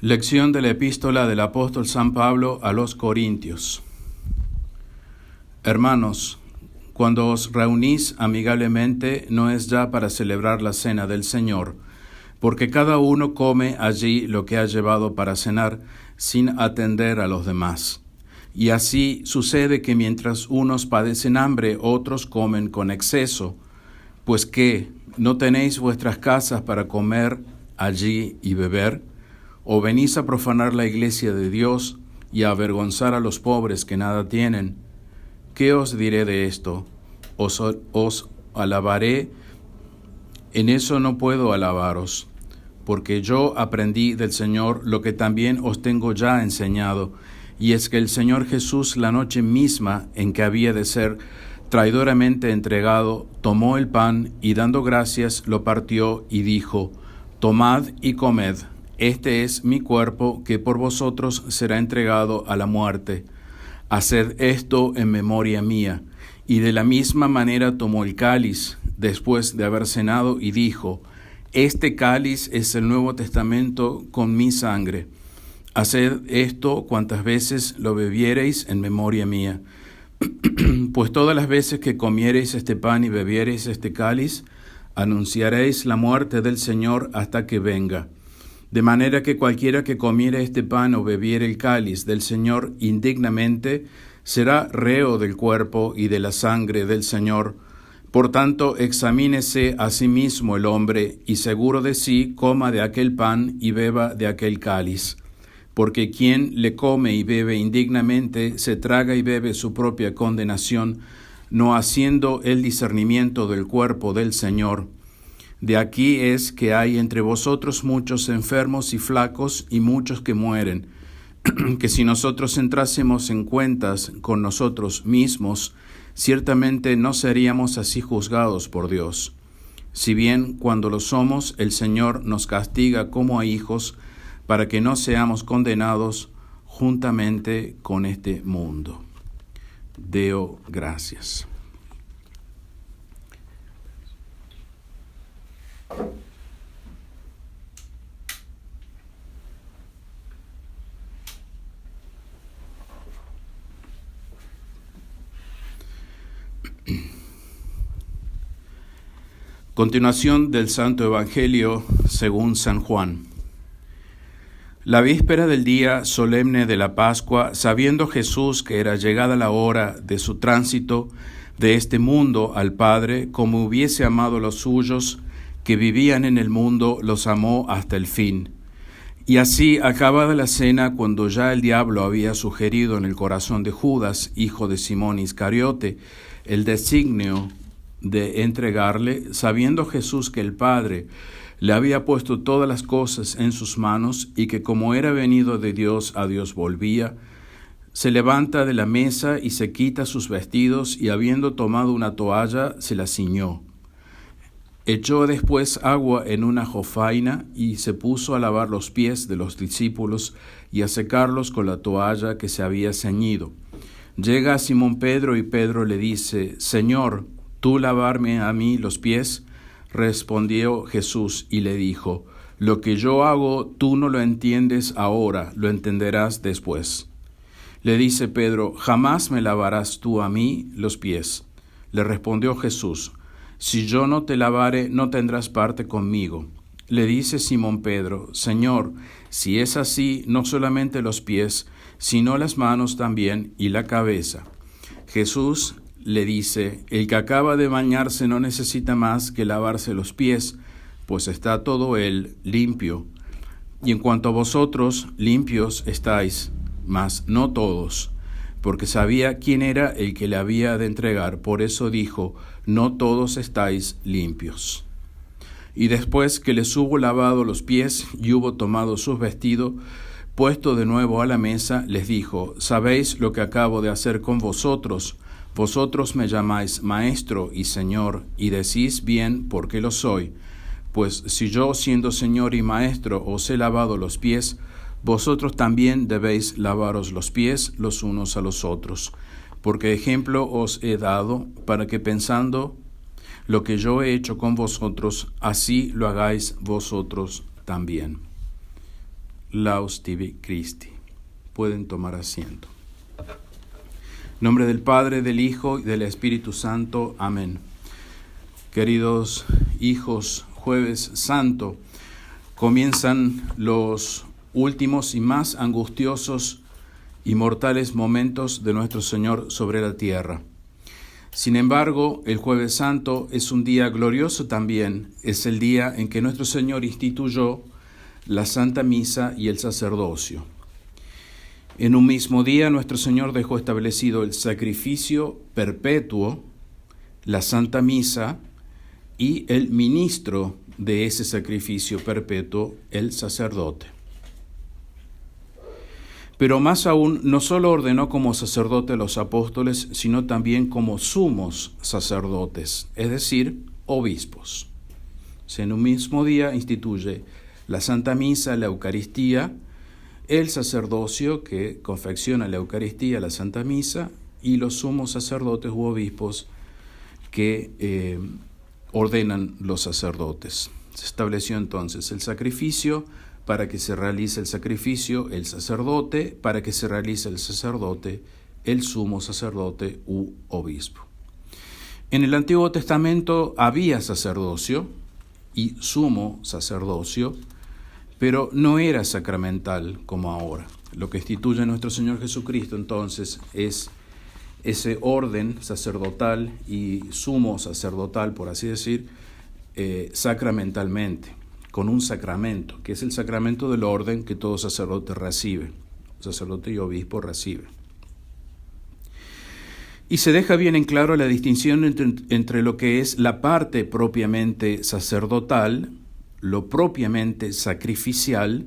Lección de la epístola del apóstol San Pablo a los Corintios. Hermanos, cuando os reunís amigablemente, no es ya para celebrar la cena del Señor, porque cada uno come allí lo que ha llevado para cenar, sin atender a los demás. Y así sucede que mientras unos padecen hambre, otros comen con exceso. Pues ¿qué? ¿No tenéis vuestras casas para comer allí y beber? ¿O venís a profanar la iglesia de Dios y a avergonzar a los pobres que nada tienen? ¿Qué os diré de esto? ¿Os alabaré? En eso no puedo alabaros, porque yo aprendí del Señor lo que también os tengo ya enseñado, y es que el Señor Jesús, la noche misma en que había de ser traidoramente entregado, tomó el pan y dando gracias lo partió y dijo: Tomad y comed. Este es mi cuerpo, que por vosotros será entregado a la muerte. Haced esto en memoria mía. Y de la misma manera tomó el cáliz, después de haber cenado, y dijo: Este cáliz es el Nuevo Testamento con mi sangre. Haced esto cuantas veces lo bebiereis en memoria mía. Pues todas las veces que comiereis este pan y bebiereis este cáliz, anunciaréis la muerte del Señor hasta que venga. De manera que cualquiera que comiere este pan o bebiere el cáliz del Señor indignamente, será reo del cuerpo y de la sangre del Señor. Por tanto, examínese a sí mismo el hombre, y seguro de sí, coma de aquel pan y beba de aquel cáliz. Porque quien le come y bebe indignamente, se traga y bebe su propia condenación, no haciendo el discernimiento del cuerpo del Señor. De aquí es que hay entre vosotros muchos enfermos y flacos y muchos que mueren, que si nosotros entrásemos en cuentas con nosotros mismos, ciertamente no seríamos así juzgados por Dios. Si bien cuando lo somos, el Señor nos castiga como a hijos, para que no seamos condenados juntamente con este mundo. Deo gracias. Continuación del Santo Evangelio según San Juan. La víspera del día solemne de la Pascua, sabiendo Jesús que era llegada la hora de su tránsito de este mundo al Padre, como hubiese amado a los suyos que vivían en el mundo, los amó hasta el fin. Y así, acabada la cena, cuando ya el diablo había sugerido en el corazón de Judas, hijo de Simón Iscariote, el designio de entregarle, sabiendo Jesús que el Padre le había puesto todas las cosas en sus manos y que como era venido de Dios a Dios volvía, se levanta de la mesa y se quita sus vestidos y habiendo tomado una toalla se la ciñó. Echó después agua en una jofaina y se puso a lavar los pies de los discípulos y a secarlos con la toalla que se había ceñido. Llega a Simón Pedro y Pedro le dice: Señor, ¿tú lavarme a mí los pies? Respondió Jesús y le dijo: Lo que yo hago tú no lo entiendes ahora, lo entenderás después. Le dice Pedro: ¿Jamás me lavarás tú a mí los pies? Le respondió Jesús: Si yo no te lavare, no tendrás parte conmigo. Le dice Simón Pedro: Señor, si es así, no solamente los pies, sino las manos también y la cabeza. Jesús le dice: El que acaba de bañarse no necesita más que lavarse los pies, pues está todo él limpio. Y en cuanto a vosotros, limpios estáis, mas no todos, porque sabía quién era el que le había de entregar. Por eso dijo: No todos estáis limpios. Y después que les hubo lavado los pies y hubo tomado sus vestidos, puesto de nuevo a la mesa, les dijo: ¿Sabéis lo que acabo de hacer con vosotros? Vosotros me llamáis Maestro y Señor, y decís bien porque lo soy. Pues si yo, siendo Señor y Maestro, os he lavado los pies, vosotros también debéis lavaros los pies los unos a los otros. Porque ejemplo os he dado, para que pensando lo que yo he hecho con vosotros, así lo hagáis vosotros también. Laus tibi Christi. Pueden tomar asiento. En nombre del Padre, del Hijo y del Espíritu Santo. Amén. Queridos hijos, Jueves Santo, comienzan los últimos y más angustiosos y mortales momentos de nuestro Señor sobre la tierra. Sin embargo, el Jueves Santo es un día glorioso también. Es el día en que nuestro Señor instituyó la Santa Misa y el sacerdocio. En un mismo día, nuestro Señor dejó establecido el sacrificio perpetuo, la Santa Misa y el ministro de ese sacrificio perpetuo, el sacerdote. Pero más aún, no solo ordenó como sacerdote a los apóstoles, sino también como sumos sacerdotes, es decir, obispos. En un mismo día instituye la Santa Misa, la Eucaristía, el sacerdocio que confecciona la Eucaristía, la Santa Misa, y los sumos sacerdotes u obispos que ordenan los sacerdotes. Se estableció entonces el sacrificio para que se realice el sacrificio, el sacerdote para que se realice el sacerdote, el sumo sacerdote u obispo. En el Antiguo Testamento había sacerdocio y sumo sacerdocio, pero no era sacramental como ahora. Lo que instituye nuestro Señor Jesucristo entonces es ese orden sacerdotal y sumo sacerdotal, por así decir, sacramentalmente, con un sacramento, que es el sacramento del orden que todo sacerdote recibe, sacerdote y obispo recibe. Y se deja bien en claro la distinción entre lo que es la parte propiamente sacerdotal, lo propiamente sacrificial,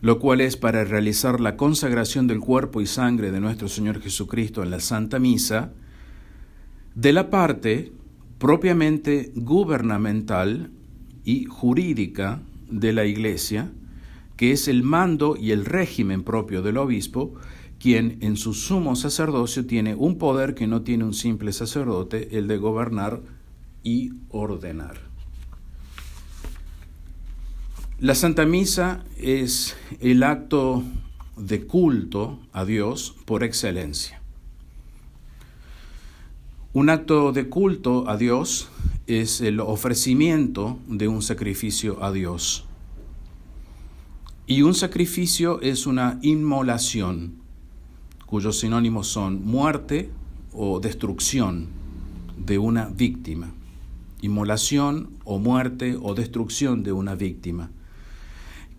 lo cual es para realizar la consagración del cuerpo y sangre de nuestro Señor Jesucristo en la Santa Misa, de la parte propiamente gubernamental y jurídica de la Iglesia, que es el mando y el régimen propio del obispo, quien en su sumo sacerdocio tiene un poder que no tiene un simple sacerdote, el de gobernar y ordenar. La Santa Misa es el acto de culto a Dios por excelencia. Un acto de culto a Dios es el ofrecimiento de un sacrificio a Dios. Y un sacrificio es una inmolación, cuyos sinónimos son muerte o destrucción de una víctima. Inmolación o muerte o destrucción de una víctima,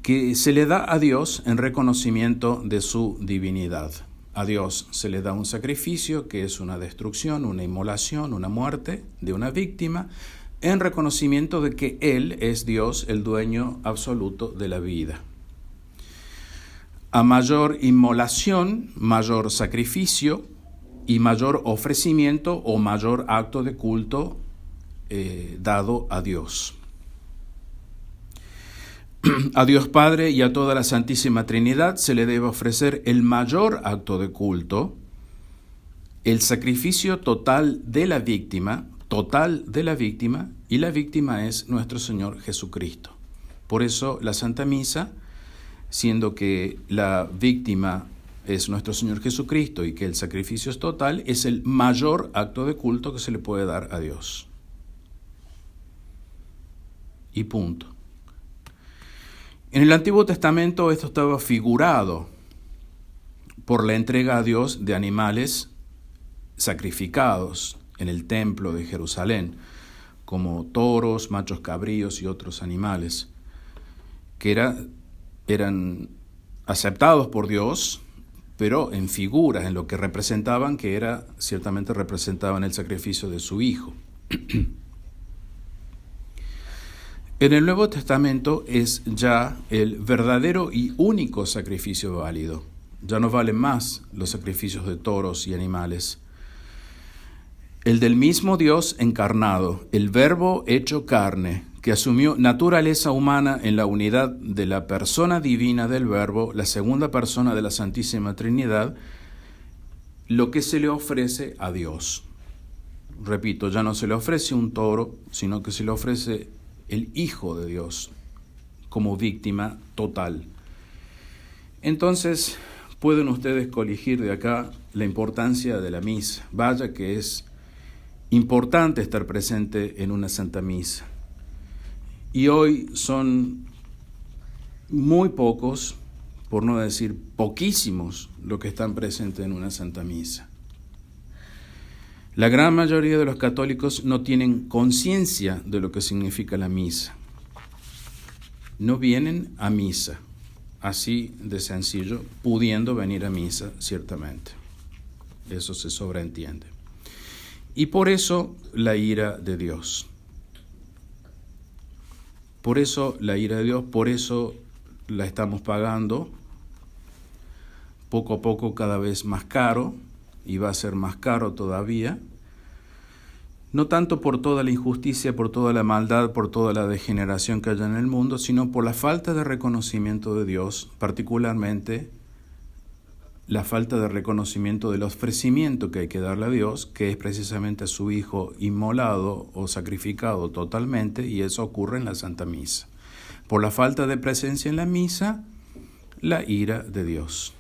que se le da a Dios en reconocimiento de su divinidad. A Dios se le da un sacrificio que es una destrucción, una inmolación, una muerte de una víctima, en reconocimiento de que Él es Dios, el dueño absoluto de la vida. A mayor inmolación, mayor sacrificio y mayor ofrecimiento o mayor acto de culto dado a Dios. A Dios Padre y a toda la Santísima Trinidad se le debe ofrecer el mayor acto de culto, el sacrificio total de la víctima, y la víctima es nuestro Señor Jesucristo. Por eso la Santa Misa, siendo que la víctima es nuestro Señor Jesucristo y que el sacrificio es total, es el mayor acto de culto que se le puede dar a Dios. Y punto. En el Antiguo Testamento esto estaba figurado por la entrega a Dios de animales sacrificados en el templo de Jerusalén, como toros, machos cabríos y otros animales, que eran aceptados por Dios, pero en figuras, en lo que representaban, ciertamente representaban el sacrificio de su Hijo. En el Nuevo Testamento es ya el verdadero y único sacrificio válido. Ya no valen más los sacrificios de toros y animales. El del mismo Dios encarnado, el Verbo hecho carne, que asumió naturaleza humana en la unidad de la persona divina del Verbo, la segunda persona de la Santísima Trinidad, lo que se le ofrece a Dios. Repito, ya no se le ofrece un toro, sino que se le ofrece el Hijo de Dios como víctima total. Entonces, pueden ustedes colegir de acá la importancia de la misa. Vaya que es importante estar presente en una Santa Misa. Y hoy son muy pocos, por no decir poquísimos, los que están presentes en una Santa Misa. La gran mayoría de los católicos no tienen conciencia de lo que significa la misa. No vienen a misa, así de sencillo, pudiendo venir a misa, ciertamente. Eso se sobreentiende. Y por eso la ira de Dios. Por eso la ira de Dios, por eso la estamos pagando poco a poco cada vez más caro, y va a ser más caro todavía, no tanto por toda la injusticia, por toda la maldad, por toda la degeneración que haya en el mundo, sino por la falta de reconocimiento de Dios, particularmente la falta de reconocimiento del ofrecimiento que hay que darle a Dios, que es precisamente a su Hijo inmolado o sacrificado totalmente, y eso ocurre en la Santa Misa. Por la falta de presencia en la misa, la ira de Dios.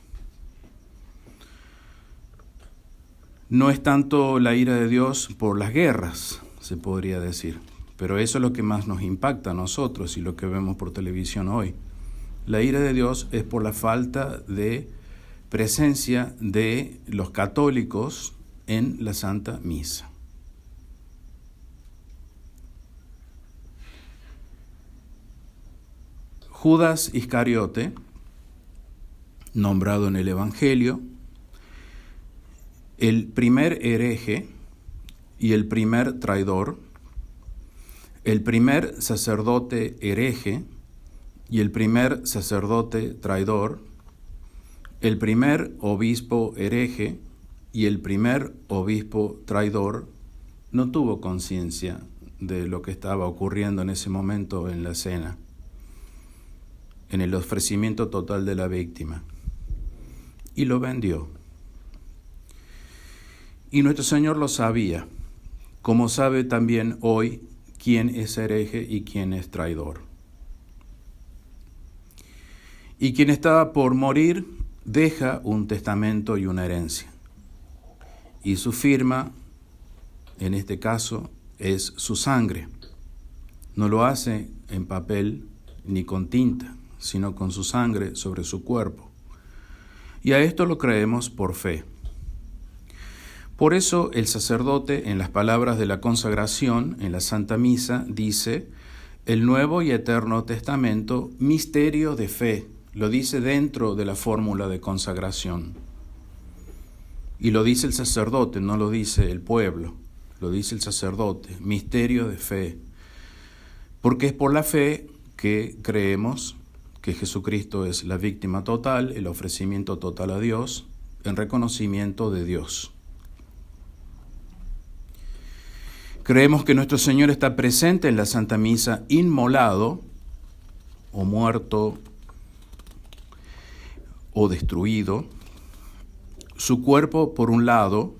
No es tanto la ira de Dios por las guerras, se podría decir, pero eso es lo que más nos impacta a nosotros y lo que vemos por televisión hoy. La ira de Dios es por la falta de presencia de los católicos en la Santa Misa. Judas Iscariote, nombrado en el Evangelio, el primer hereje y el primer traidor, el primer sacerdote hereje y el primer sacerdote traidor, el primer obispo hereje y el primer obispo traidor, no tuvo conciencia de lo que estaba ocurriendo en ese momento en la cena, en el ofrecimiento total de la víctima, y lo vendió. Y nuestro Señor lo sabía, como sabe también hoy quién es hereje y quién es traidor. Y quien estaba por morir deja un testamento y una herencia. Y su firma, en este caso, es su sangre. No lo hace en papel ni con tinta, sino con su sangre sobre su cuerpo. Y a esto lo creemos por fe. Por eso el sacerdote, en las palabras de la consagración, en la Santa Misa, dice: el Nuevo y Eterno Testamento, misterio de fe. Lo dice dentro de la fórmula de consagración. Y lo dice el sacerdote, no lo dice el pueblo, lo dice el sacerdote, misterio de fe. Porque es por la fe que creemos que Jesucristo es la víctima total, el ofrecimiento total a Dios, en reconocimiento de Dios. Creemos que nuestro Señor está presente en la Santa Misa, inmolado, o muerto, o destruido, su cuerpo por un lado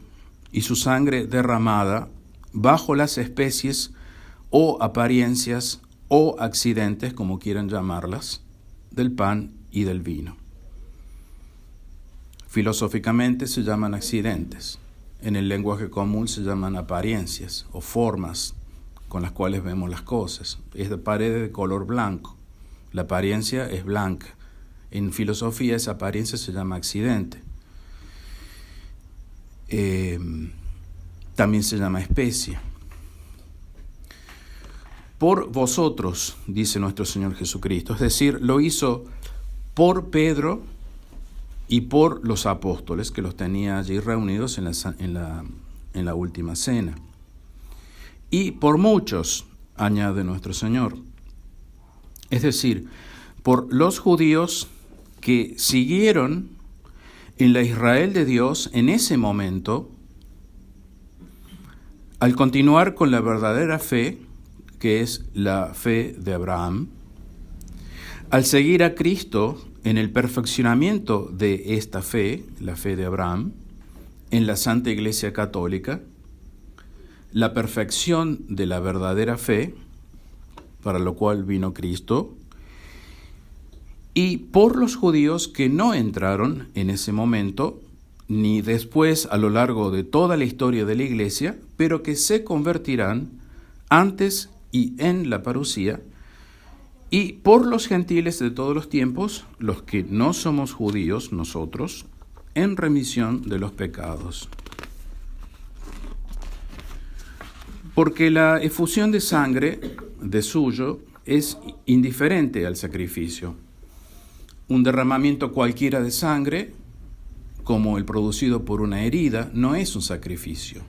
y su sangre derramada bajo las especies o apariencias o accidentes, como quieran llamarlas, del pan y del vino. Filosóficamente se llaman accidentes. En el lenguaje común se llaman apariencias o formas con las cuales vemos las cosas. Es de pared de color blanco. La apariencia es blanca. En filosofía esa apariencia se llama accidente. También se llama especie. Por vosotros, dice nuestro Señor Jesucristo. Es decir, lo hizo por Pedro y por los apóstoles, que los tenía allí reunidos en la última cena. Y por muchos, añade nuestro Señor. Es decir, por los judíos que siguieron en la Israel de Dios en ese momento, al continuar con la verdadera fe, que es la fe de Abraham, al seguir a Cristo en el perfeccionamiento de esta fe, la fe de Abraham, en la Santa Iglesia Católica, la perfección de la verdadera fe, para lo cual vino Cristo, y por los judíos que no entraron en ese momento, ni después a lo largo de toda la historia de la Iglesia, pero que se convertirán antes y en la parusía, y por los gentiles de todos los tiempos, los que no somos judíos, nosotros, en remisión de los pecados. Porque la efusión de sangre de suyo es indiferente al sacrificio. Un derramamiento cualquiera de sangre, como el producido por una herida, no es un sacrificio.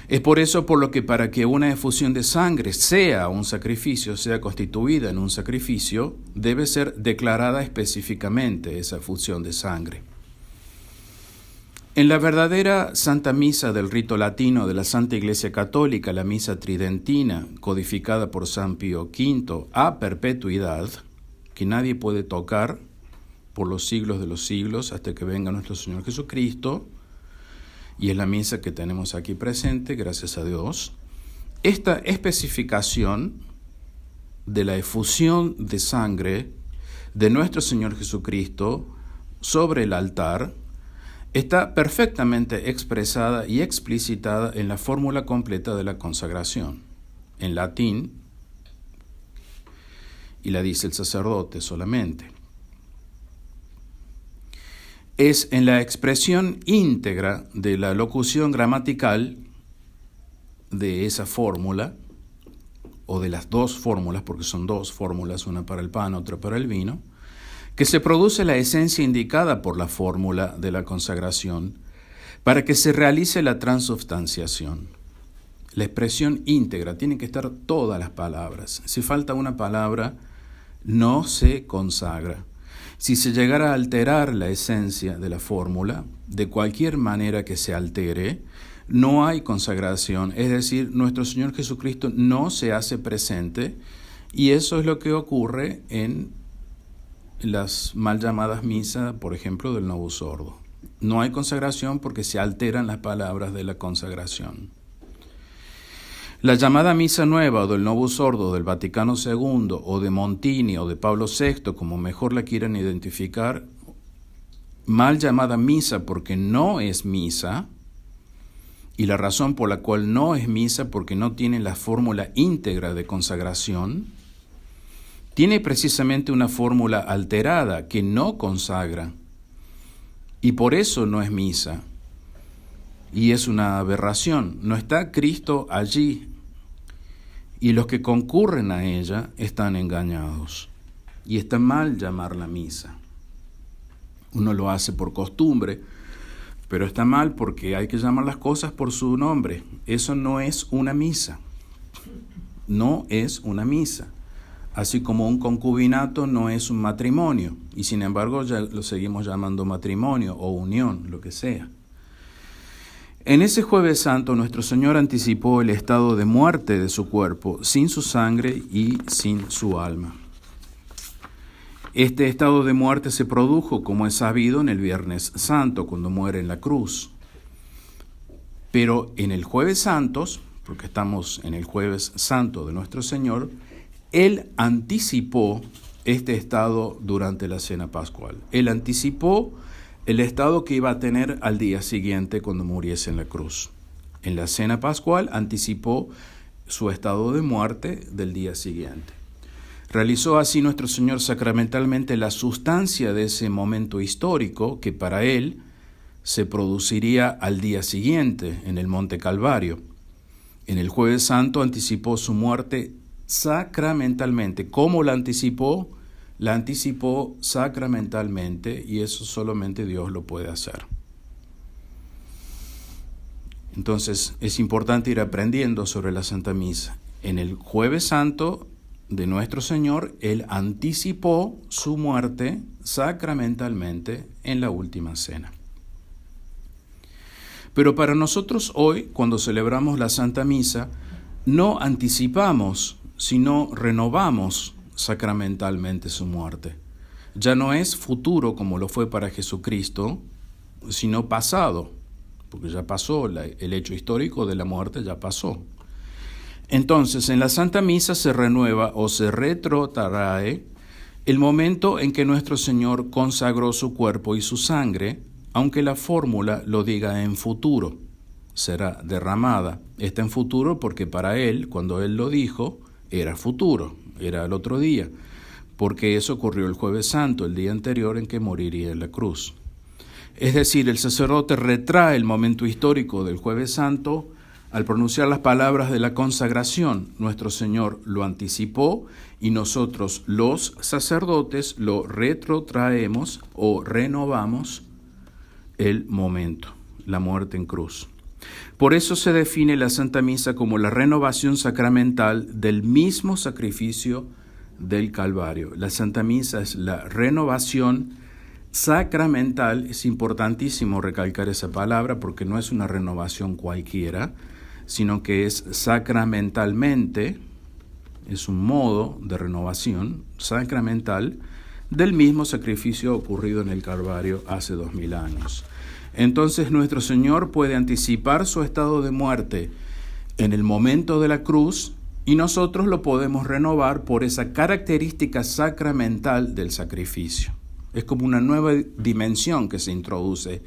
Es por eso por lo que para que una efusión de sangre sea un sacrificio, sea constituida en un sacrificio, debe ser declarada específicamente esa efusión de sangre. En la verdadera Santa Misa del rito latino de la Santa Iglesia Católica, la Misa Tridentina, codificada por San Pío V a perpetuidad, que nadie puede tocar por los siglos de los siglos hasta que venga nuestro Señor Jesucristo, y es la misa que tenemos aquí presente, gracias a Dios. Esta especificación de la efusión de sangre de nuestro Señor Jesucristo sobre el altar está perfectamente expresada y explicitada en la fórmula completa de la consagración, en latín, y la dice el sacerdote solamente. Es en la expresión íntegra de la locución gramatical de esa fórmula, o de las dos fórmulas, porque son dos fórmulas, una para el pan, otra para el vino, que se produce la esencia indicada por la fórmula de la consagración para que se realice la transubstanciación. La expresión íntegra, tienen que estar todas las palabras. Si falta una palabra, no se consagra. Si se llegara a alterar la esencia de la fórmula, de cualquier manera que se altere, no hay consagración, es decir, nuestro Señor Jesucristo no se hace presente, y eso es lo que ocurre en las mal llamadas misas, por ejemplo, del Novus Ordo. No hay consagración porque se alteran las palabras de la consagración. La llamada Misa Nueva o del Novus Ordo del Vaticano II o de Montini o de Pablo VI, como mejor la quieran identificar, mal llamada misa porque no es misa, y la razón por la cual no es misa porque no tiene la fórmula íntegra de consagración, tiene precisamente una fórmula alterada que no consagra, y por eso no es misa, y es una aberración. No está Cristo allí, y los que concurren a ella están engañados, y está mal llamarla misa. Uno lo hace por costumbre, pero está mal porque hay que llamar las cosas por su nombre. Eso no es una misa. No es una misa. Así como un concubinato no es un matrimonio, y sin embargo ya lo seguimos llamando matrimonio o unión, lo que sea. En ese Jueves Santo nuestro Señor anticipó el estado de muerte de su cuerpo, sin su sangre y sin su alma. Este estado de muerte se produjo, como es sabido, en el Viernes Santo, cuando muere en la cruz. Pero en el Jueves Santos, porque estamos en el Jueves Santo de nuestro Señor, Él anticipó este estado durante la cena pascual. Él anticipó el estado que iba a tener al día siguiente cuando muriese en la cruz. En la cena pascual anticipó su estado de muerte del día siguiente. Realizó así nuestro Señor sacramentalmente la sustancia de ese momento histórico que para Él se produciría al día siguiente en el Monte Calvario. En el Jueves Santo anticipó su muerte sacramentalmente. ¿Cómo la anticipó? La anticipó sacramentalmente, y eso solamente Dios lo puede hacer. Entonces es importante ir aprendiendo sobre la Santa Misa. En el Jueves Santo de nuestro Señor, Él anticipó su muerte sacramentalmente en la última cena. Pero para nosotros hoy, cuando celebramos la Santa Misa, no anticipamos, sino renovamos sacramentalmente su muerte. Ya no es futuro como lo fue para Jesucristo, sino pasado, porque ya pasó, el hecho histórico de la muerte ya pasó. Entonces, en la Santa Misa se renueva o se retrotrae el momento en que nuestro Señor consagró su cuerpo y su sangre, aunque la fórmula lo diga en futuro, será derramada. Está en futuro porque para Él, cuando Él lo dijo, era futuro, era el otro día, porque eso ocurrió el Jueves Santo, el día anterior en que moriría en la cruz. Es decir, el sacerdote retrae el momento histórico del Jueves Santo al pronunciar las palabras de la consagración. Nuestro Señor lo anticipó y nosotros los sacerdotes lo retrotraemos o renovamos el momento, la muerte en cruz. Por eso se define la Santa Misa como la renovación sacramental del mismo sacrificio del Calvario. La Santa Misa es la renovación sacramental. Es importantísimo recalcar esa palabra porque no es una renovación cualquiera, sino que es sacramentalmente, es un modo de renovación sacramental del mismo sacrificio ocurrido en el Calvario hace 2000 años. Entonces nuestro Señor puede anticipar su estado de muerte en el momento de la cruz y nosotros lo podemos renovar por esa característica sacramental del sacrificio. Es como una nueva dimensión que se introduce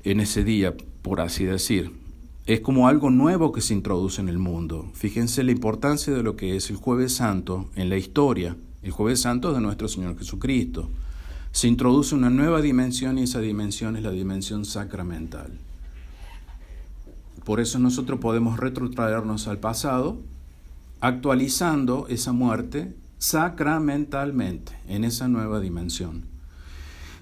en ese día, por así decir. Es como algo nuevo que se introduce en el mundo. Fíjense la importancia de lo que es el Jueves Santo en la historia. El Jueves Santo de nuestro Señor Jesucristo. Se introduce una nueva dimensión y esa dimensión es la dimensión sacramental. Por eso nosotros podemos retrotraernos al pasado, actualizando esa muerte sacramentalmente en esa nueva dimensión.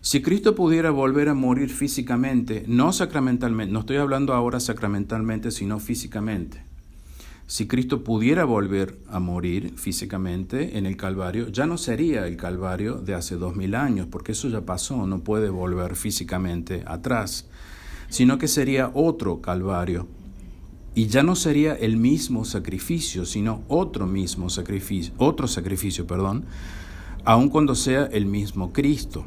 Si Cristo pudiera volver a morir físicamente, no sacramentalmente, no estoy hablando ahora sacramentalmente, sino físicamente. Si Cristo pudiera volver a morir físicamente en el Calvario, ya no sería el Calvario de hace 2000 años, porque eso ya pasó, no puede volver físicamente atrás, sino que sería otro Calvario. Y ya no sería el mismo sacrificio, sino otro sacrificio, aun cuando sea el mismo Cristo.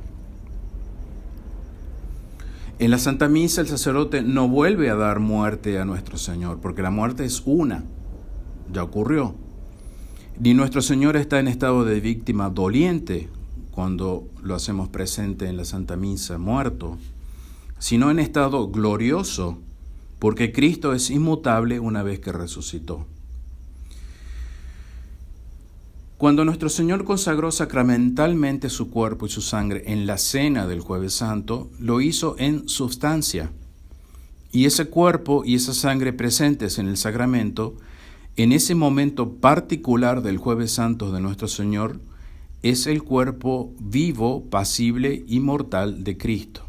En la Santa Misa el sacerdote no vuelve a dar muerte a nuestro Señor, porque la muerte es una, ya ocurrió. Ni nuestro Señor está en estado de víctima doliente cuando lo hacemos presente en la Santa Misa muerto, sino en estado glorioso, porque Cristo es inmutable una vez que resucitó. Cuando nuestro Señor consagró sacramentalmente su cuerpo y su sangre en la cena del Jueves Santo, lo hizo en sustancia. Y ese cuerpo y esa sangre presentes en el sacramento, en ese momento particular del Jueves Santo de nuestro Señor, es el cuerpo vivo, pasible y mortal de Cristo.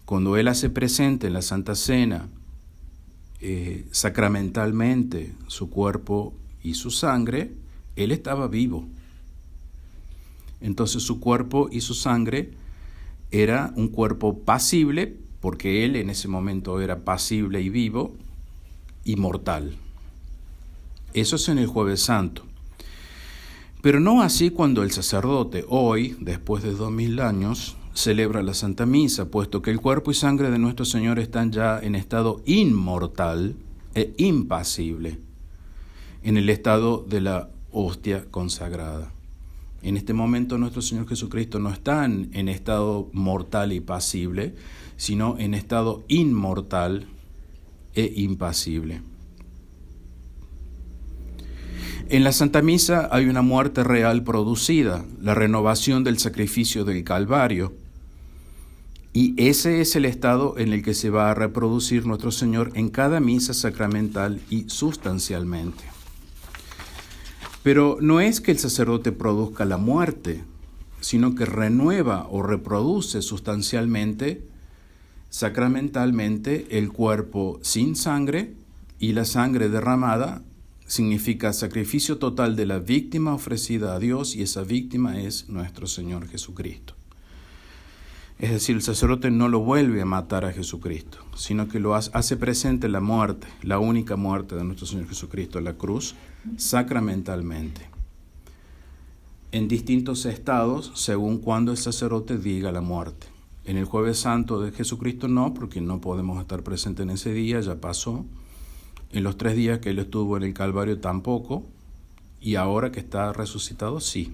Cuando Él hace presente en la Santa Cena sacramentalmente su cuerpo y su sangre, Él estaba vivo. Entonces su cuerpo y su sangre era un cuerpo pasible, porque Él en ese momento era pasible y vivo, y mortal. Eso es en el Jueves Santo. Pero no así cuando el sacerdote hoy, después de 2000 años, celebra la Santa Misa, puesto que el cuerpo y sangre de nuestro Señor están ya en estado inmortal e impasible, en el estado de la hostia consagrada. En este momento nuestro Señor Jesucristo no está en estado mortal y pasible, sino en estado inmortal e impasible. En la Santa Misa hay una muerte real producida, la renovación del sacrificio del Calvario, y ese es el estado en el que se va a reproducir nuestro Señor en cada misa sacramental y sustancialmente. Pero no es que el sacerdote produzca la muerte, sino que renueva o reproduce sustancialmente, sacramentalmente, el cuerpo sin sangre, y la sangre derramada significa sacrificio total de la víctima ofrecida a Dios, y esa víctima es nuestro Señor Jesucristo. Es decir, el sacerdote no lo vuelve a matar a Jesucristo, sino que lo hace presente la muerte, la única muerte de nuestro Señor Jesucristo en la cruz, sacramentalmente, en distintos estados según cuando el sacerdote diga la muerte. En el Jueves Santo de Jesucristo no, porque no podemos estar presentes en ese día, ya pasó. En los 3 días que Él estuvo en el Calvario tampoco, y ahora que está resucitado sí.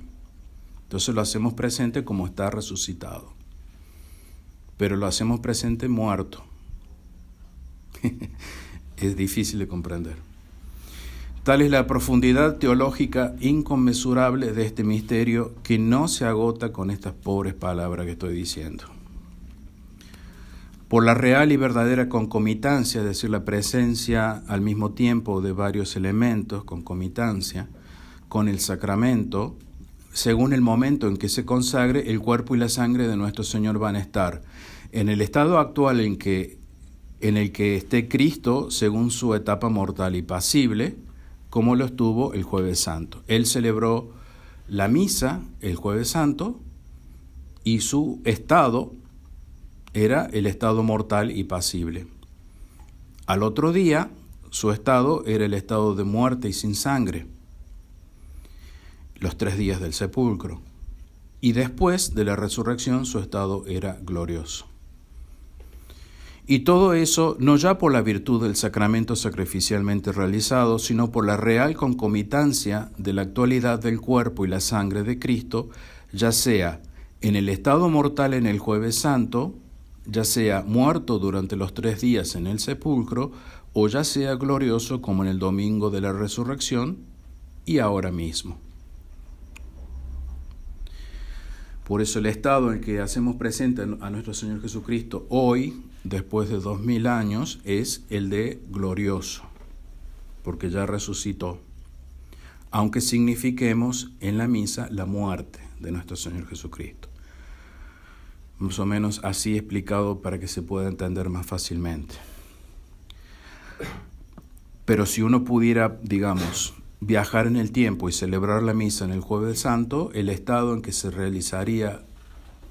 Entonces lo hacemos presente como está resucitado. Pero lo hacemos presente muerto. Es difícil de comprender. Tal es la profundidad teológica inconmensurable de este misterio que no se agota con estas pobres palabras que estoy diciendo. Por la real y verdadera concomitancia, es decir, la presencia al mismo tiempo de varios elementos, concomitancia, con el sacramento, según el momento en que se consagre, el cuerpo y la sangre de nuestro Señor van a estar en el estado actual en el que esté Cristo, según su etapa mortal y pasible, como lo estuvo el Jueves Santo. Él celebró la misa el Jueves Santo y su estado era el estado mortal y pasible. Al otro día, su estado era el estado de muerte y sin sangre, los 3 días del sepulcro. Y después de la resurrección, su estado era glorioso. Y todo eso no ya por la virtud del sacramento sacrificialmente realizado, sino por la real concomitancia de la actualidad del cuerpo y la sangre de Cristo, ya sea en el estado mortal en el Jueves Santo, ya sea muerto durante los 3 días en el sepulcro, o ya sea glorioso como en el domingo de la resurrección y ahora mismo. Por eso el estado en el que hacemos presente a nuestro Señor Jesucristo hoy, después de 2000 años, es el de glorioso, porque ya resucitó, aunque signifiquemos en la misa la muerte de nuestro Señor Jesucristo. Más o menos así explicado para que se pueda entender más fácilmente. Pero si uno pudiera, digamos, viajar en el tiempo y celebrar la misa en el Jueves Santo, el estado en que se realizaría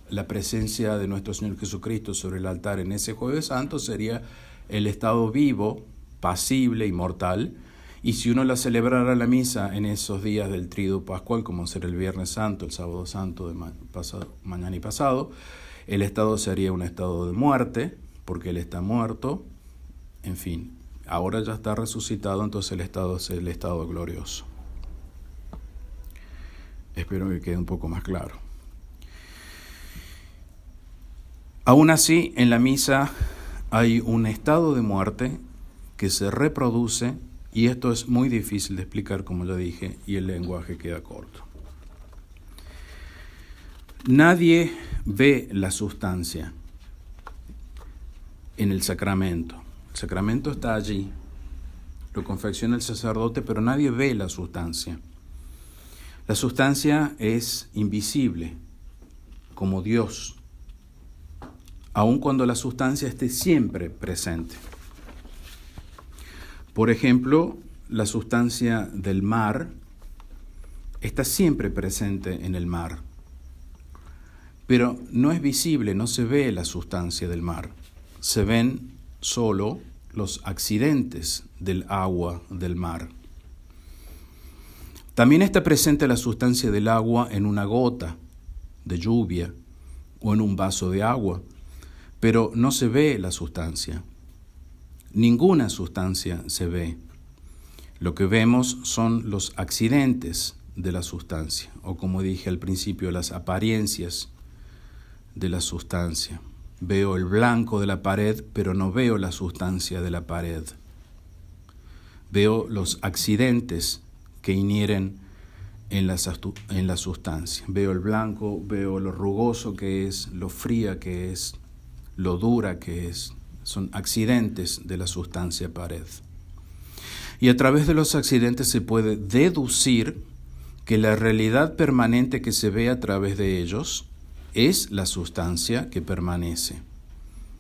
la presencia de nuestro Señor Jesucristo sobre el altar en ese Jueves Santo sería el estado vivo, pasible y mortal. Y si uno la celebrara la misa en esos días del Tríduo Pascual, como será el Viernes Santo, el Sábado Santo de mañana y pasado, el estado sería un estado de muerte, porque Él está muerto. En fin, ahora ya está resucitado, entonces el estado es el estado glorioso. Espero que quede un poco más claro. Aún así, en la misa hay un estado de muerte que se reproduce, y esto es muy difícil de explicar, como ya dije, y el lenguaje queda corto. Nadie ve la sustancia en el sacramento. El sacramento está allí, lo confecciona el sacerdote, pero nadie ve la sustancia. La sustancia es invisible, como Dios, aun cuando la sustancia esté siempre presente. Por ejemplo, la sustancia del mar está siempre presente en el mar, pero no es visible, no se ve la sustancia del mar. Se ven solo los accidentes del agua del mar. También está presente la sustancia del agua en una gota de lluvia o en un vaso de agua, pero no se ve la sustancia. Ninguna sustancia se ve. Lo que vemos son los accidentes de la sustancia, o como dije al principio, las apariencias de la sustancia. Veo el blanco de la pared, pero no veo la sustancia de la pared. Veo los accidentes que inhieren en la sustancia. Veo el blanco, veo lo rugoso que es, lo fría que es, lo dura que es. Son accidentes de la sustancia pared. Y a través de los accidentes se puede deducir que la realidad permanente que se ve a través de ellos es la sustancia que permanece.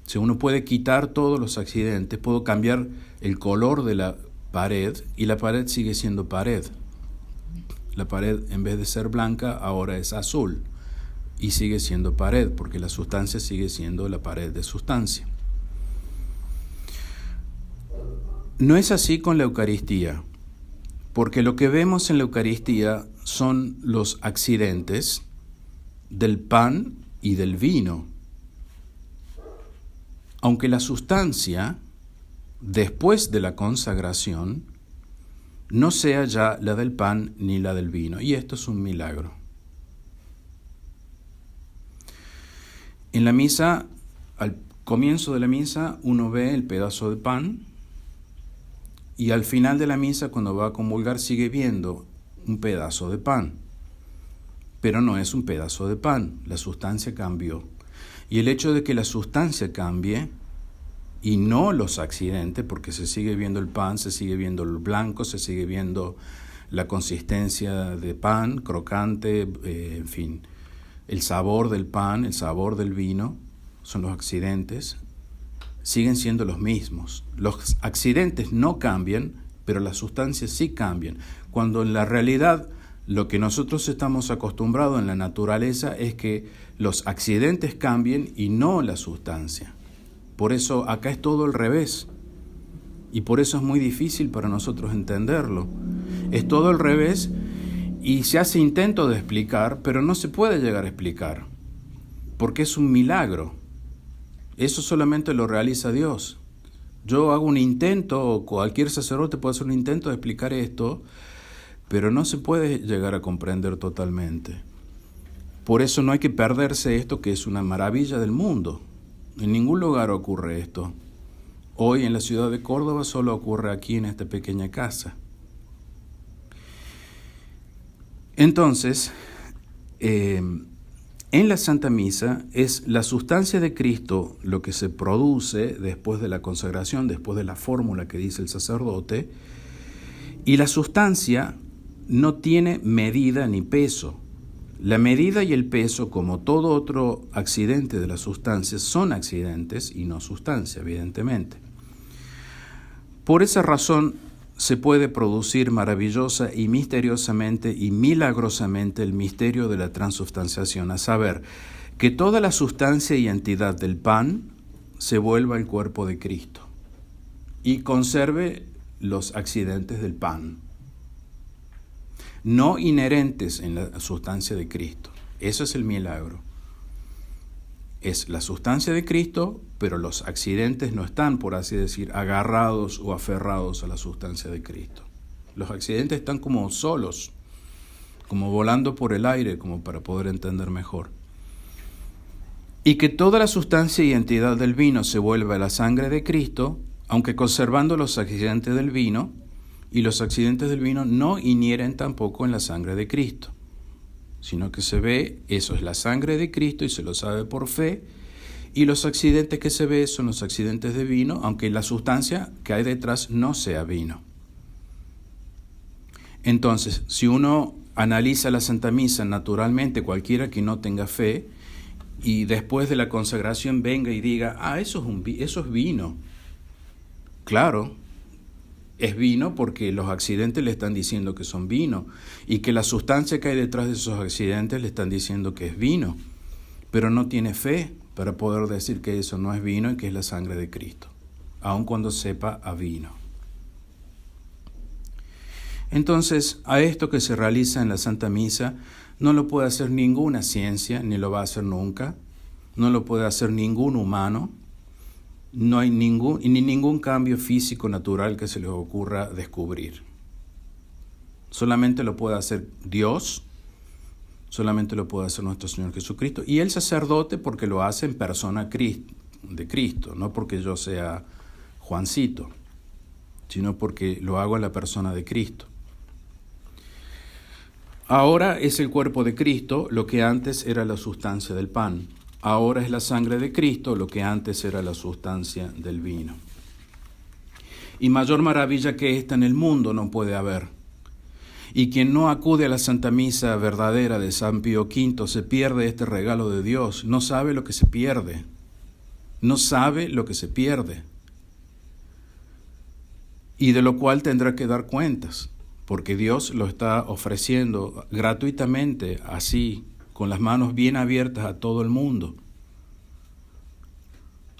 Si uno puede quitar todos los accidentes, puedo cambiar el color de la pared y la pared sigue siendo pared. La pared, en vez de ser blanca, ahora es azul y sigue siendo pared, porque la sustancia sigue siendo la pared de sustancia. No es así con la Eucaristía, porque lo que vemos en la Eucaristía son los accidentes del pan y del vino, aunque la sustancia, después de la consagración, no sea ya la del pan ni la del vino, y esto es un milagro. En la misa, al comienzo de la misa, uno ve el pedazo de pan y al final de la misa, cuando va a comulgar, sigue viendo un pedazo de pan. Pero no es un pedazo de pan, la sustancia cambió. Y el hecho de que la sustancia cambie y no los accidentes, porque se sigue viendo el pan, se sigue viendo el blanco, se sigue viendo la consistencia de pan, crocante, en fin, el sabor del pan, el sabor del vino, son los accidentes, siguen siendo los mismos. Los accidentes no cambian, pero las sustancias sí cambian. Cuando en la realidad lo que nosotros estamos acostumbrados en la naturaleza es que los accidentes cambien y no la sustancia. Por eso acá es todo al revés. Y por eso es muy difícil para nosotros entenderlo. Es todo al revés y se hace intento de explicar, pero no se puede llegar a explicar. Porque es un milagro. Eso solamente lo realiza Dios. Yo hago un intento, o cualquier sacerdote puede hacer un intento de explicar esto, pero no se puede llegar a comprender totalmente. Por eso no hay que perderse esto, que es una maravilla del mundo. En ningún lugar ocurre esto. Hoy en la ciudad de Córdoba solo ocurre aquí en esta pequeña casa. Entonces, en la Santa Misa es la sustancia de Cristo lo que se produce después de la consagración, después de la fórmula que dice el sacerdote, y la sustancia no tiene medida ni peso. La medida y el peso, como todo otro accidente de las sustancias, son accidentes y no sustancia, evidentemente. Por esa razón se puede producir maravillosa y misteriosamente y milagrosamente el misterio de la transubstanciación, a saber, que toda la sustancia y entidad del pan se vuelva el cuerpo de Cristo y conserve los accidentes del pan, no inherentes en la sustancia de Cristo. Eso es el milagro. Es la sustancia de Cristo, pero los accidentes no están, por así decir, agarrados o aferrados a la sustancia de Cristo. Los accidentes están como solos, como volando por el aire, como para poder entender mejor. Y que toda la sustancia y entidad del vino se vuelva la sangre de Cristo, aunque conservando los accidentes del vino, y los accidentes del vino no inhieren tampoco en la sangre de Cristo, sino que se ve, eso es la sangre de Cristo y se lo sabe por fe, y los accidentes que se ve son los accidentes de vino, aunque la sustancia que hay detrás no sea vino. Entonces, si uno analiza la Santa Misa naturalmente, cualquiera que no tenga fe, y después de la consagración venga y diga, eso es vino. Claro, es vino porque los accidentes le están diciendo que son vino y que la sustancia que hay detrás de esos accidentes le están diciendo que es vino, pero no tiene fe para poder decir que eso no es vino y que es la sangre de Cristo, aun cuando sepa a vino. Entonces, a esto que se realiza en la Santa Misa no lo puede hacer ninguna ciencia, ni lo va a hacer nunca, no lo puede hacer ningún humano. No hay ningún cambio físico natural que se les ocurra descubrir. Solamente lo puede hacer Dios, solamente lo puede hacer nuestro Señor Jesucristo y el sacerdote, porque lo hace en persona de Cristo, no porque yo sea Juancito, sino porque lo hago en la persona de Cristo. Ahora es el cuerpo de Cristo lo que antes era la sustancia del pan. Ahora es la sangre de Cristo lo que antes era la sustancia del vino. Y mayor maravilla que esta en el mundo no puede haber. Y quien no acude a la Santa Misa verdadera de San Pío V se pierde este regalo de Dios. No sabe lo que se pierde. No sabe lo que se pierde. Y de lo cual tendrá que dar cuentas, porque Dios lo está ofreciendo gratuitamente, así, con las manos bien abiertas a todo el mundo.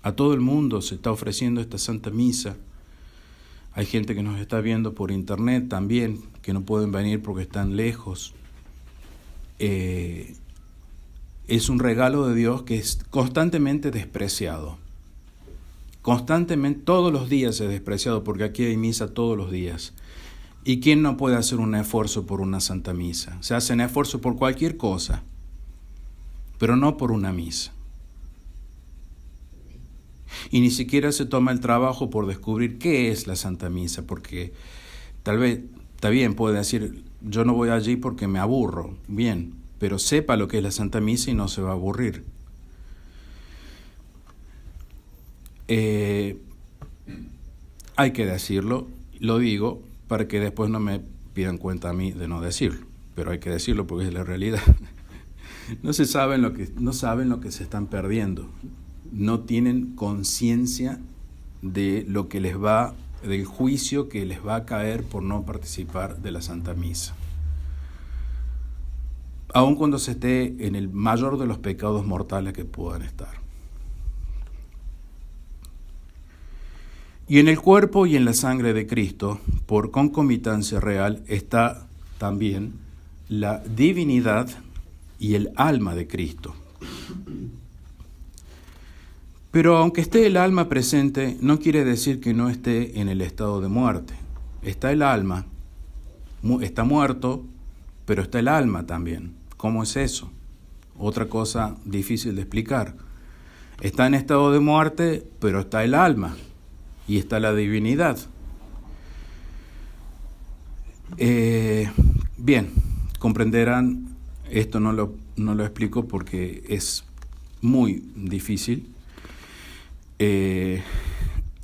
A todo el mundo se está ofreciendo esta Santa Misa. Hay gente que nos está viendo por internet también, que no pueden venir porque están lejos. Es un regalo de Dios que es constantemente despreciado. Constantemente, todos los días es despreciado, porque aquí hay misa todos los días. ¿Y quién no puede hacer un esfuerzo por una Santa Misa? Se hacen esfuerzos por cualquier cosa, pero no por una misa. y ni siquiera se toma el trabajo por descubrir qué es la Santa Misa, porque tal vez, está bien, puede decir, yo no voy allí porque me aburro, bien, pero sepa lo que es la Santa Misa y no se va a aburrir. Hay que decirlo, lo digo para que después no me pidan cuenta a mí de no decirlo, pero hay que decirlo porque es la realidad. No saben lo que se están perdiendo, no tienen conciencia de lo que del juicio que les va a caer por no participar de la Santa Misa. Aun cuando se esté en el mayor de los pecados mortales que puedan estar. Y en el cuerpo y en la sangre de Cristo, por concomitancia real, está también la divinidad y el alma de Cristo. Pero aunque esté el alma presente, no quiere decir que no esté en el estado de muerte. Está el alma, está muerto, pero está el alma también. ¿Cómo es eso? Otra cosa difícil de explicar. Está en estado de muerte, pero está el alma y está la divinidad. Bien, comprenderán, esto no lo explico porque es muy difícil.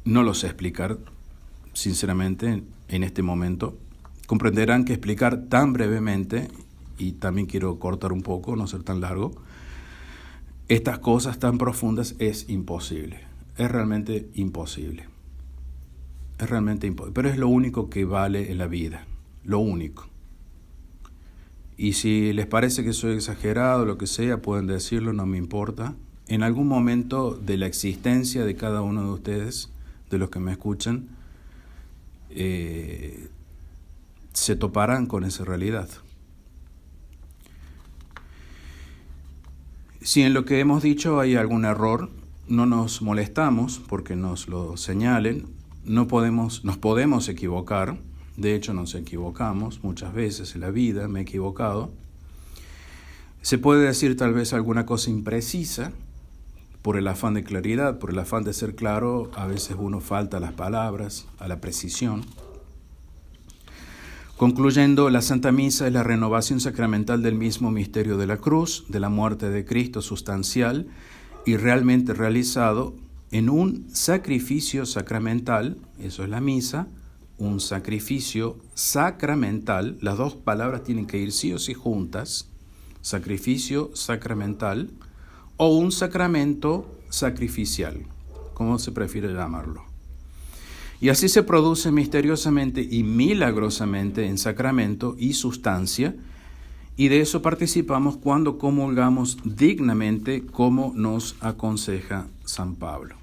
No lo sé explicar, sinceramente, en este momento. Comprenderán que explicar tan brevemente, y también quiero cortar un poco, no ser tan largo, estas cosas tan profundas es imposible. Es realmente imposible. Es realmente imposible. Pero es lo único que vale en la vida. Lo único. Y si les parece que soy exagerado, lo que sea, pueden decirlo, no me importa. En algún momento de la existencia de cada uno de ustedes, de los que me escuchan, se toparán con esa realidad. Si en lo que hemos dicho hay algún error, no nos molestamos porque nos lo señalen. Nos podemos equivocar. De hecho, nos equivocamos muchas veces en la vida, me he equivocado. Se puede decir tal vez alguna cosa imprecisa por el afán de claridad, por el afán de ser claro. A veces uno falta a las palabras, a la precisión. Concluyendo, la Santa Misa es la renovación sacramental del mismo misterio de la cruz, de la muerte de Cristo sustancial y realmente realizado en un sacrificio sacramental, eso es la misa, un sacrificio sacramental, las dos palabras tienen que ir sí o sí juntas, sacrificio sacramental o un sacramento sacrificial, como se prefiere llamarlo. Y así se produce misteriosamente y milagrosamente en sacramento y sustancia, y de eso participamos cuando comulgamos dignamente como nos aconseja San Pablo.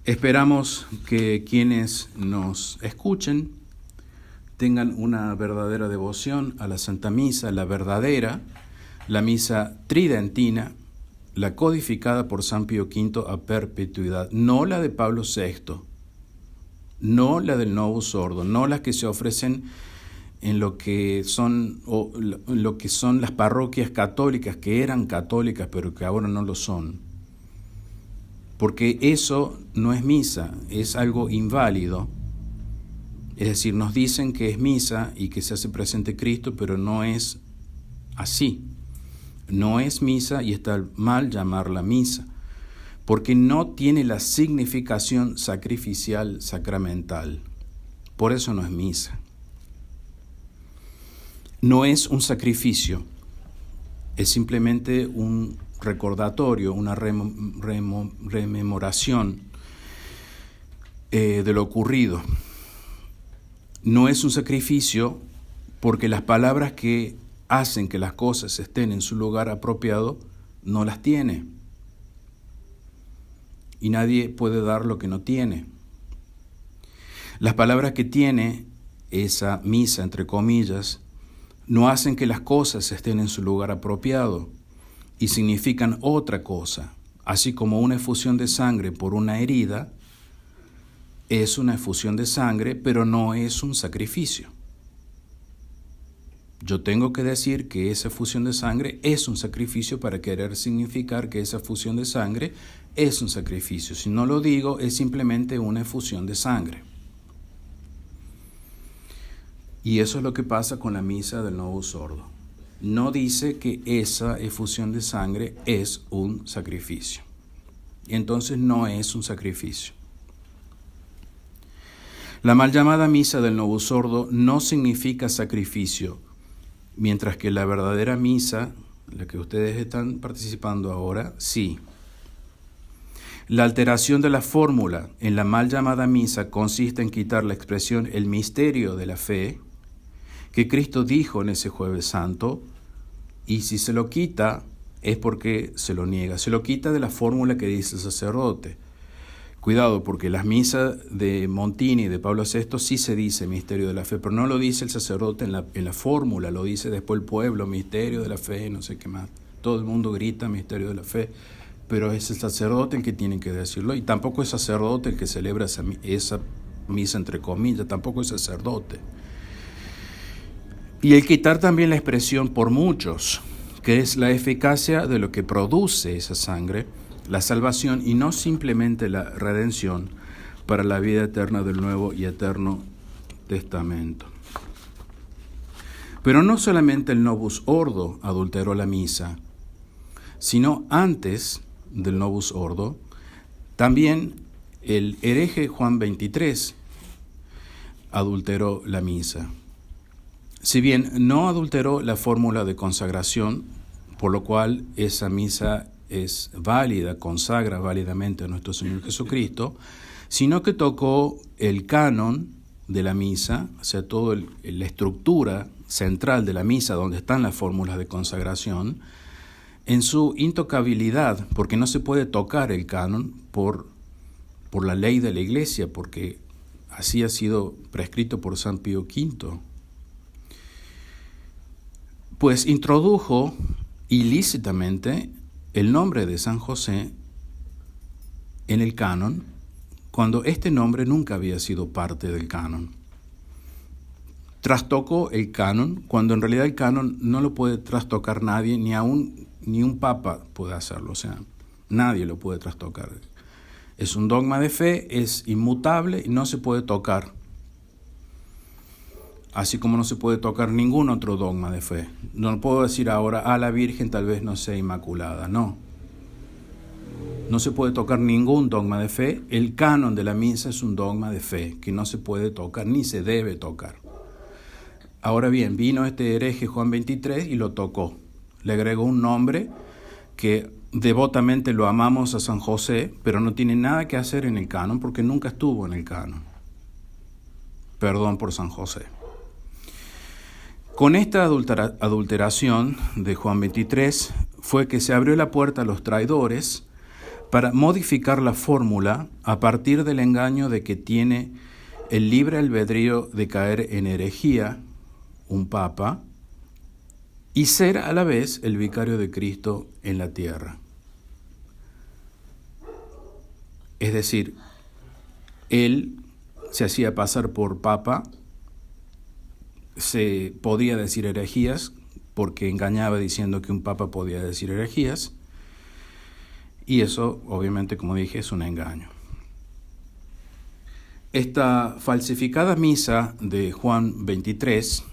Esperamos que quienes nos escuchen tengan una verdadera devoción a la Santa Misa, la verdadera, la misa tridentina, la codificada por San Pío V a perpetuidad, no la de Pablo VI, no la del Novus Ordo, no las que se ofrecen en lo que son las parroquias católicas, que eran católicas pero que ahora no lo son. Porque eso no es misa, es algo inválido. Es decir, nos dicen que es misa y que se hace presente Cristo, pero no es así. No es misa y está mal llamarla misa, porque no tiene la significación sacrificial sacramental. Por eso no es misa. No es un sacrificio, es simplemente un recordatorio, una rememoración de lo ocurrido. No es un sacrificio porque las palabras que hacen que las cosas estén en su lugar apropiado no las tiene. Y nadie puede dar lo que no tiene. Las palabras que tiene esa misa, entre comillas, no hacen que las cosas estén en su lugar apropiado y significan otra cosa, así como una efusión de sangre por una herida es una efusión de sangre, pero no es un sacrificio. Yo tengo que decir que esa efusión de sangre es un sacrificio para querer significar que esa efusión de sangre es un sacrificio. Si no lo digo, es simplemente una efusión de sangre. Y eso es lo que pasa con la misa del Novus Ordo. No dice que esa efusión de sangre es un sacrificio. Entonces no es un sacrificio. La mal llamada misa del Novus Ordo no significa sacrificio, mientras que la verdadera misa, la que ustedes están participando ahora, sí. La alteración de la fórmula en la mal llamada misa consiste en quitar la expresión el misterio de la fe que Cristo dijo en ese Jueves Santo, y si se lo quita es porque se lo niega. Se lo quita de la fórmula que dice el sacerdote. Cuidado, porque las misas de Montini y de Pablo VI sí se dice misterio de la fe, pero no lo dice el sacerdote en la fórmula, lo dice después el pueblo, misterio de la fe, no sé qué más. Todo el mundo grita misterio de la fe, pero es el sacerdote el que tiene que decirlo, y tampoco es sacerdote el que celebra esa misa entre comillas, tampoco es sacerdote. Y el quitar también la expresión por muchos, que es la eficacia de lo que produce esa sangre, la salvación y no simplemente la redención para la vida eterna del Nuevo y Eterno Testamento. Pero no solamente el Novus Ordo adulteró la misa, sino antes del Novus Ordo, también el hereje Juan XXIII adulteró la misa. Si bien no adulteró la fórmula de consagración, por lo cual esa misa es válida, consagra válidamente a nuestro Señor Jesucristo, sino que tocó el canon de la misa, o sea, toda la estructura central de la misa donde están las fórmulas de consagración, en su intocabilidad, porque no se puede tocar el canon por la ley de la Iglesia, porque así ha sido prescrito por San Pío V. Pues introdujo ilícitamente el nombre de San José en el canon, cuando este nombre nunca había sido parte del canon. Trastocó el canon, cuando en realidad el canon no lo puede trastocar nadie, ni un papa puede hacerlo, o sea, nadie lo puede trastocar. Es un dogma de fe, es inmutable y no se puede tocar, así como no se puede tocar ningún otro dogma de fe. No puedo decir ahora, la Virgen tal vez no sea inmaculada, no. No se puede tocar ningún dogma de fe. El canon de la misa es un dogma de fe que no se puede tocar ni se debe tocar. Ahora bien, vino este hereje Juan XXIII y lo tocó. Le agregó un nombre que devotamente lo amamos a San José, pero no tiene nada que hacer en el canon porque nunca estuvo en el canon. Perdón por San José. Con esta adulteración de Juan XXIII fue que se abrió la puerta a los traidores para modificar la fórmula a partir del engaño de que tiene el libre albedrío de caer en herejía un papa y ser a la vez el vicario de Cristo en la tierra. Es decir, él se hacía pasar por papa, se podía decir herejías porque engañaba diciendo que un papa podía decir herejías, y eso obviamente, como dije, es un engaño. Esta falsificada misa de Juan XXIII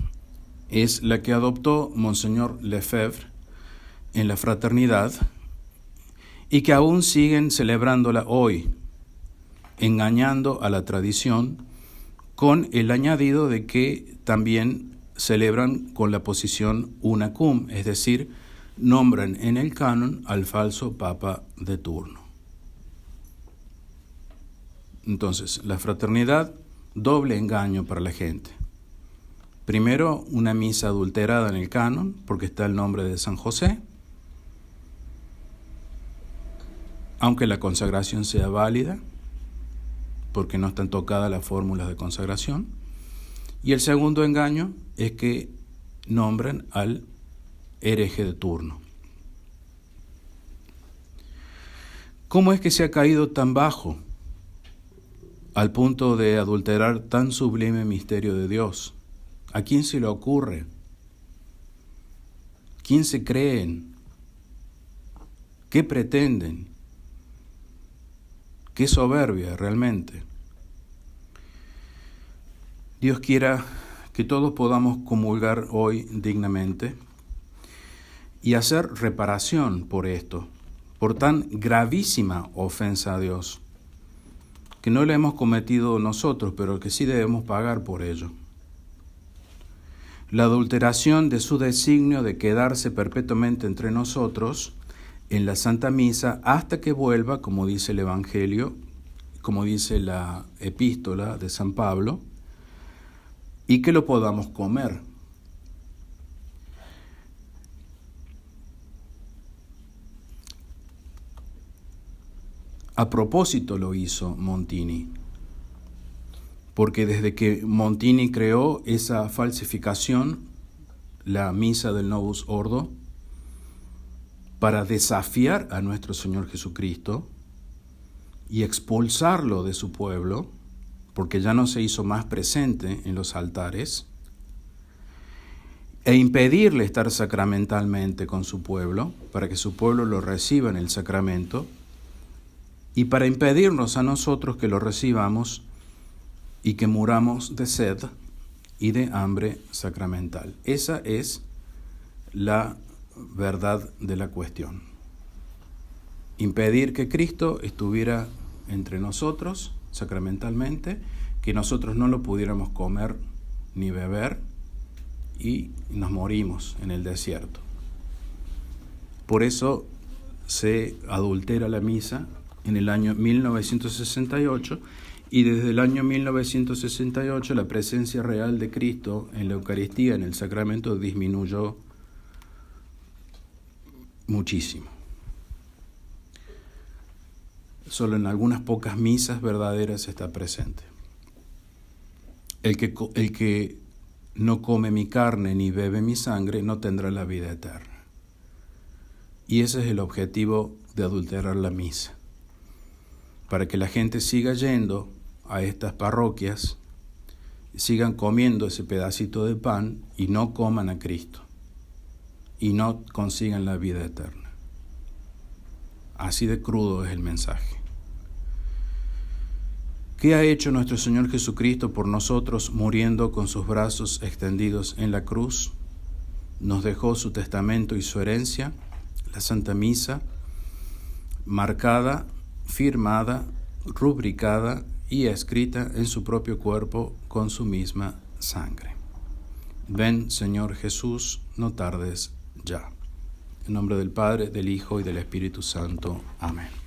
es la que adoptó Monseñor Lefebvre en la Fraternidad y que aún siguen celebrándola hoy, engañando a la tradición con el añadido de que también celebran con la posición una cum, es decir, nombran en el canon al falso papa de turno. Entonces, la fraternidad, doble engaño para la gente. Primero, una misa adulterada en el canon, porque está el nombre de San José, aunque la consagración sea válida, porque no están tocadas las fórmulas de consagración. Y el segundo engaño es que nombran al hereje de turno. ¿Cómo es que se ha caído tan bajo al punto de adulterar tan sublime misterio de Dios? ¿A quién se le ocurre? ¿Quién se creen? ¿Qué pretenden? Qué soberbia realmente. Dios quiera que todos podamos comulgar hoy dignamente y hacer reparación por esto, por tan gravísima ofensa a Dios, que no la hemos cometido nosotros, pero que sí debemos pagar por ello. La adulteración de su designio de quedarse perpetuamente entre nosotros en la Santa Misa hasta que vuelva, como dice el Evangelio, como dice la epístola de San Pablo, y que lo podamos comer. A propósito lo hizo Montini, porque desde que Montini creó esa falsificación, la misa del Novus Ordo, para desafiar a nuestro Señor Jesucristo y expulsarlo de su pueblo, porque ya no se hizo más presente en los altares, e impedirle estar sacramentalmente con su pueblo, para que su pueblo lo reciba en el sacramento, y para impedirnos a nosotros que lo recibamos y que muramos de sed y de hambre sacramental. Esa es la verdad de la cuestión. Impedir que Cristo estuviera entre nosotros sacramentalmente, que nosotros no lo pudiéramos comer ni beber y nos morimos en el desierto. Por eso se adultera la misa en el año 1968 y desde el año 1968 la presencia real de Cristo en la Eucaristía, en el sacramento, disminuyó muchísimo. Solo en algunas pocas misas verdaderas está presente. El que no come mi carne ni bebe mi sangre no tendrá la vida eterna. Y ese es el objetivo de adulterar la misa, para que la gente siga yendo a estas parroquias, sigan comiendo ese pedacito de pan y no coman a Cristo y no consigan la vida eterna. Así de crudo es el mensaje. ¿Qué ha hecho nuestro Señor Jesucristo por nosotros muriendo con sus brazos extendidos en la cruz? Nos dejó su testamento y su herencia, la Santa Misa, marcada, firmada, rubricada y escrita en su propio cuerpo con su misma sangre. Ven, Señor Jesús, no tardes ya. En nombre del Padre, del Hijo y del Espíritu Santo. Amén.